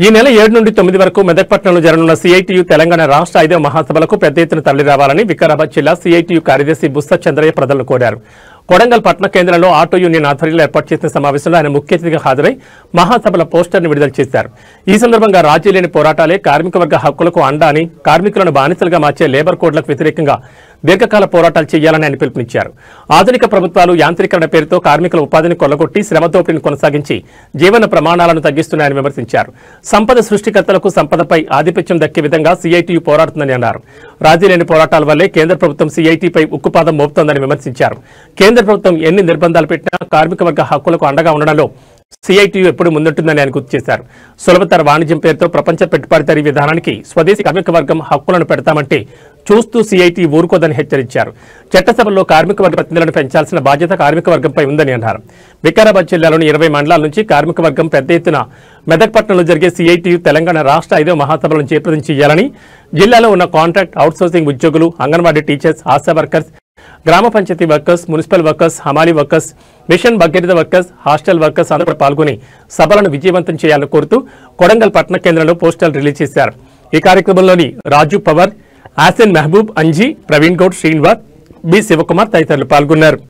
ఈ నెల 7 నుండి 9 వరకు మెదక్పట్నంలో జరగనున్న సిఐటియు తెలంగాణ రాష్ట్ర 5వ మహాసభలకు పెద్ద ఎత్తున తరలిరావాలని వికారాబాద్ జిల్లా సిఐటియు కార్యదర్శి బుస్స చంద్రయ్య ప్రజలను కోరారు. కొడంగల్ పట్టణ కేంద్రంలో ఆటో యూనియన్ ఆధ్వర్యంలో ఏర్పాటు చేసిన సమావేశంలో ఆయన ముఖ్య అతిథిగా హాజరై మహాసభల పోస్టర్ను విడుదల చేశారు. ఈ సందర్భంగా రాజీ లేని పోరాటాలే కార్మిక వర్గ హక్కులకు అండ అని, కార్మికులను బానిసలుగా మార్చే లేబర్ కోడ్లకు వ్యతిరేకంగా దీర్ఘకాల పోరాటాలు చేయాలని ఆయన పిలుపునిచ్చారు. ఆధునిక ప్రభుత్వాలు యాంత్రీకరణ పేరుతో కార్మికుల ఉపాధిని కొల్లగొట్టి శ్రమ దోపిడీని కొనసాగించి జీవన ప్రమాణాలను తగ్గిస్తున్నాయని విమర్శించారు. సంపద సృష్టికర్తలకు సంపదపై ఆధిపత్యం దక్కే విధంగా సిఐటియు పోరాడుతుందని అన్నారు. రాజీ లేని పోరాటాల వల్లే కేంద్ర ప్రభుత్వం సిఐటిపై ఉక్కుపాదం మోపుతోందని విమర్శించారు. కేంద్ర ప్రభుత్వం ఎన్ని నిర్బంధాలు పెట్టినా కార్మిక వర్గ హక్కులకు అండగా ఉండడంలో సిఐటియు ఎప్పుడు ముందుంటుందని ఆయన గుర్తు చేశారు. సులభతర వాణిజ్యం పేరుతో ప్రపంచ పెట్టుబడిదారీ విధానానికి స్వదేశీ కార్మిక వర్గం హక్కులను పెడతామంటే చూస్తూ సిఐటి ఊరుకోదని హెచ్చరించారు. చట్టసభల్లో కార్మిక వర్గ ప్రతినిధులను పెంచాల్సిన బాధ్యత కార్మిక వర్గంపై ఉందని అన్నారు. వికారాబాద్ జిల్లాలోని 20 మండలాల నుంచి కార్మిక వర్గం పెద్ద ఎత్తున మెదక్పట్నంలో జరిగే సిఐటియు తెలంగాణ రాష్ట్ర 5వ మహాసభలను చేపట్టం చేయాలని, జిల్లాలో ఉన్న కాంట్రాక్ట్ అవుట్సోర్సింగ్ ఉద్యోగులు, అంగన్వాడీ టీచర్స్, ఆశా వర్కర్స్, గ్రామ పంచాయతీ వర్కర్స్, మున్సిపల్ వర్కర్స్, హమాలీ workers, mission Bhagiratha workers, hostel workers అందరూ పాల్గొని సభలను విజయవంతం చేయాలని కోరుతూ కొడంగల్ పట్టణ కేంద్రంలో పోస్టర్లు రిలీజ్ చేశారు. ఈ కార్యక్రమంలోని రాజు పవర్, ఆసిన్ మహబూబ్, అంజీ, ప్రవీణ్ గౌడ్, శ్రీనివాస్, బి శివకుమార్ తదితరులు పాల్గొన్నారు.